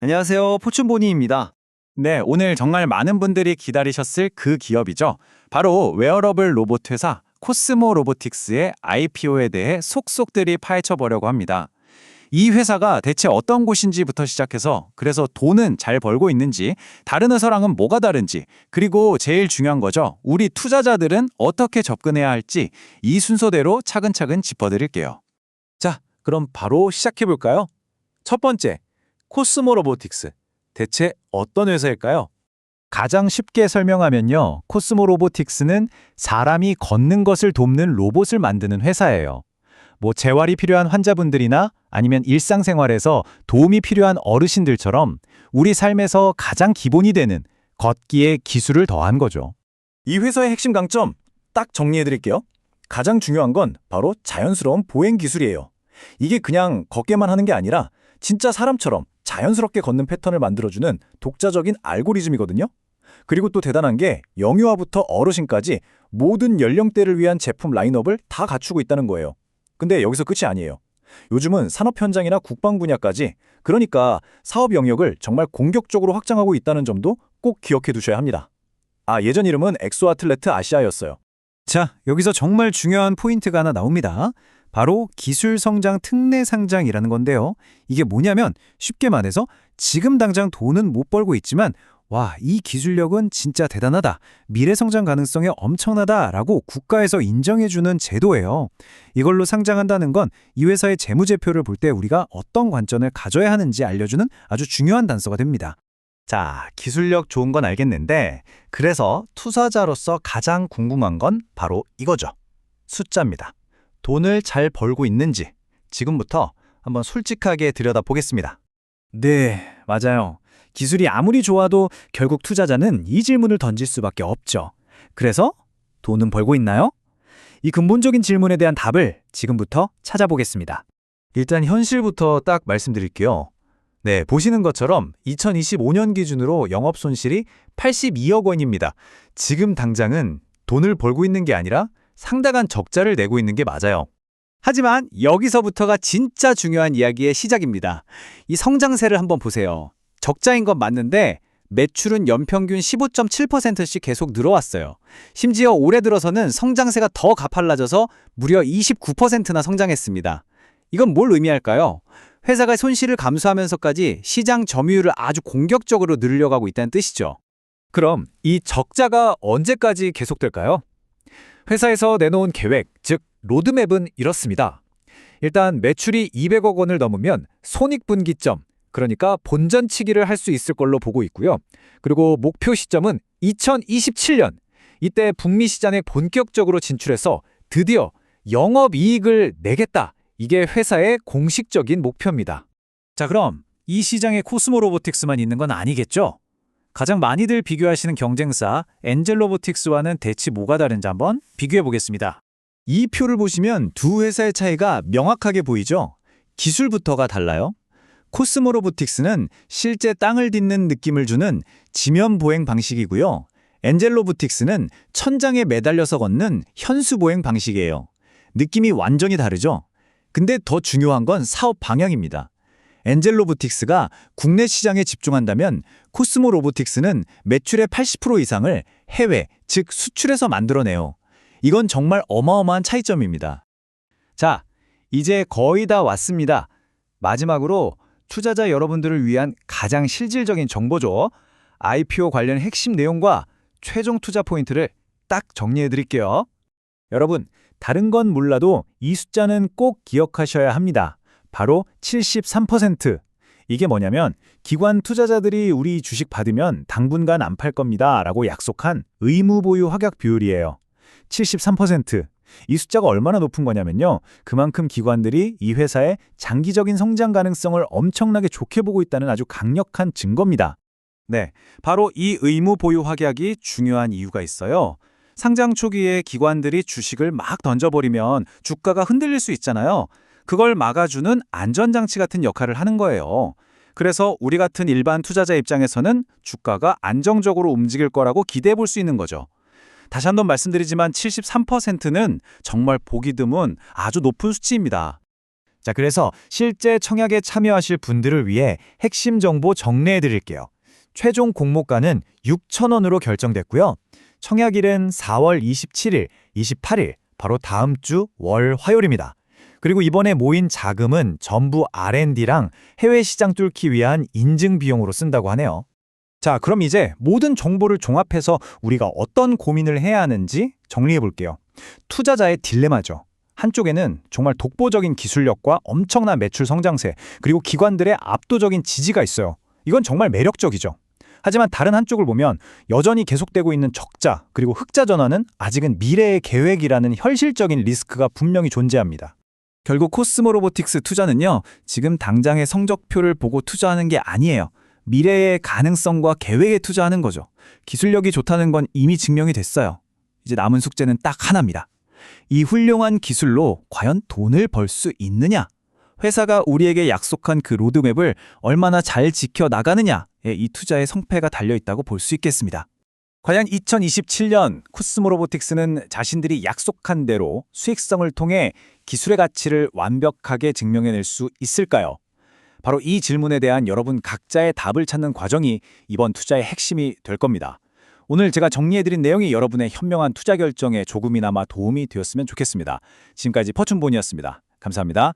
안녕하세요. 포춘보니입니다. 네, 오늘 정말 많은 분들이 기다리셨을 그 기업이죠. 바로 웨어러블 로봇 회사 코스모 로보틱스의 IPO에 대해 속속들이 파헤쳐 보려고 합니다. 이 회사가 대체 어떤 곳인지부터 시작해서 그래서 돈은 잘 벌고 있는지, 다른 회사랑은 뭐가 다른지, 그리고 제일 중요한 거죠. 우리 투자자들은 어떻게 접근해야 할지 이 순서대로 차근차근 짚어드릴게요. 자, 그럼 바로 시작해볼까요? 첫 번째, 코스모 로보틱스. 대체 어떤 회사일까요? 가장 쉽게 설명하면요. 코스모 로보틱스는 사람이 걷는 것을 돕는 로봇을 만드는 회사예요. 재활이 필요한 환자분들이나 아니면 일상생활에서 도움이 필요한 어르신들처럼 우리 삶에서 가장 기본이 되는 걷기에 기술을 더한 거죠. 이 회사의 핵심 강점 딱 정리해드릴게요. 가장 중요한 건 바로 자연스러운 보행 기술이에요. 이게 그냥 걷게만 하는 게 아니라 진짜 사람처럼 자연스럽게 걷는 패턴을 만들어주는 독자적인 알고리즘이거든요. 그리고 또 대단한 게 영유아부터 어르신까지 모든 연령대를 위한 제품 라인업을 다 갖추고 있다는 거예요. 근데 여기서 끝이 아니에요. 요즘은 산업 현장이나 국방 분야까지, 그러니까 사업 영역을 정말 공격적으로 확장하고 있다는 점도 꼭 기억해 두셔야 합니다. 예전 이름은 엑소아틀레트 아시아였어요. 자, 여기서 정말 중요한 포인트가 하나 나옵니다. 바로 기술 성장 특례 상장이라는 건데요. 이게 뭐냐면 쉽게 말해서 지금 당장 돈은 못 벌고 있지만 이 기술력은 진짜 대단하다. 미래 성장 가능성이 엄청나다라고 국가에서 인정해주는 제도예요. 이걸로 상장한다는 건 이 회사의 재무제표를 볼 때 우리가 어떤 관점을 가져야 하는지 알려주는 아주 중요한 단서가 됩니다. 자, 기술력 좋은 건 알겠는데 그래서 투자자로서 가장 궁금한 건 바로 이거죠. 숫자입니다. 돈을 잘 벌고 있는지 지금부터 한번 솔직하게 들여다보겠습니다. 네, 맞아요. 기술이 아무리 좋아도 결국 투자자는 이 질문을 던질 수밖에 없죠. 그래서 돈은 벌고 있나요? 이 근본적인 질문에 대한 답을 지금부터 찾아보겠습니다. 일단 현실부터 딱 말씀드릴게요. 네, 보시는 것처럼 2025년 기준으로 영업 손실이 82억 원입니다. 지금 당장은 돈을 벌고 있는 게 아니라 상당한 적자를 내고 있는 게 맞아요. 하지만 여기서부터가 진짜 중요한 이야기의 시작입니다. 이 성장세를 한번 보세요. 적자인 건 맞는데 매출은 연평균 15.7%씩 계속 늘어왔어요. 심지어 올해 들어서는 성장세가 더 가팔라져서 무려 29%나 성장했습니다. 이건 뭘 의미할까요? 회사가 손실을 감수하면서까지 시장 점유율을 아주 공격적으로 늘려가고 있다는 뜻이죠. 그럼 이 적자가 언제까지 계속될까요? 회사에서 내놓은 계획, 즉 로드맵은 이렇습니다. 일단 매출이 200억 원을 넘으면 손익분기점, 그러니까 본전치기를 할 수 있을 걸로 보고 있고요. 그리고 목표 시점은 2027년. 이때 북미 시장에 본격적으로 진출해서 드디어 영업이익을 내겠다. 이게 회사의 공식적인 목표입니다. 자, 그럼 이 시장에 코스모 로보틱스만 있는 건 아니겠죠? 가장 많이들 비교하시는 경쟁사 엔젤 로보틱스와는 대체 뭐가 다른지 한번 비교해 보겠습니다. 이 표를 보시면 두 회사의 차이가 명확하게 보이죠? 기술부터가 달라요. 코스모 로보틱스는 실제 땅을 딛는 느낌을 주는 지면 보행 방식이고요. 엔젤 로보틱스는 천장에 매달려서 걷는 현수 보행 방식이에요. 느낌이 완전히 다르죠? 근데 더 중요한 건 사업 방향입니다. 엔젤 로보틱스가 국내 시장에 집중한다면 코스모 로보틱스는 매출의 80% 이상을 해외, 즉 수출해서 만들어내요. 이건 정말 어마어마한 차이점입니다. 자, 이제 거의 다 왔습니다. 마지막으로 투자자 여러분들을 위한 가장 실질적인 정보죠. IPO 관련 핵심 내용과 최종 투자 포인트를 딱 정리해 드릴게요. 여러분, 다른 건 몰라도 이 숫자는 꼭 기억하셔야 합니다. 바로 73%. 이게 뭐냐면 기관 투자자들이 우리 주식 받으면 당분간 안 팔 겁니다 라고 약속한 의무 보유 확약 비율이에요. 73%. 이 숫자가 얼마나 높은 거냐면요. 그만큼 기관들이 이 회사의 장기적인 성장 가능성을 엄청나게 좋게 보고 있다는 아주 강력한 증거입니다. 네, 바로 이 의무 보유 확약이 중요한 이유가 있어요. 상장 초기에 기관들이 주식을 막 던져버리면 주가가 흔들릴 수 있잖아요. 그걸 막아주는 안전장치 같은 역할을 하는 거예요. 그래서 우리 같은 일반 투자자 입장에서는 주가가 안정적으로 움직일 거라고 기대해 볼 수 있는 거죠. 다시 한번 말씀드리지만 73%는 정말 보기 드문 아주 높은 수치입니다. 자, 그래서 실제 청약에 참여하실 분들을 위해 핵심 정보 정리해 드릴게요. 최종 공모가는 6,000원으로 결정됐고요. 청약일은 4월 27일, 28일, 바로 다음 주 월 화요일입니다. 그리고 이번에 모인 자금은 전부 R&D랑 해외 시장 뚫기 위한 인증 비용으로 쓴다고 하네요. 자, 그럼 이제 모든 정보를 종합해서 우리가 어떤 고민을 해야 하는지 정리해 볼게요. 투자자의 딜레마죠. 한쪽에는 정말 독보적인 기술력과 엄청난 매출 성장세, 그리고 기관들의 압도적인 지지가 있어요. 이건 정말 매력적이죠. 하지만 다른 한쪽을 보면 여전히 계속되고 있는 적자, 그리고 흑자 전환은 아직은 미래의 계획이라는 현실적인 리스크가 분명히 존재합니다. 결국 코스모 로보틱스 투자는요, 지금 당장의 성적표를 보고 투자하는 게 아니에요. 미래의 가능성과 계획에 투자하는 거죠. 기술력이 좋다는 건 이미 증명이 됐어요. 이제 남은 숙제는 딱 하나입니다. 이 훌륭한 기술로 과연 돈을 벌 수 있느냐? 회사가 우리에게 약속한 그 로드맵을 얼마나 잘 지켜나가느냐에 이 투자의 성패가 달려있다고 볼 수 있겠습니다. 과연 2027년 코스모 로보틱스는 자신들이 약속한 대로 수익성을 통해 기술의 가치를 완벽하게 증명해낼 수 있을까요? 바로 이 질문에 대한 여러분 각자의 답을 찾는 과정이 이번 투자의 핵심이 될 겁니다. 오늘 제가 정리해드린 내용이 여러분의 현명한 투자 결정에 조금이나마 도움이 되었으면 좋겠습니다. 지금까지 퍼춘본이었습니다. 감사합니다.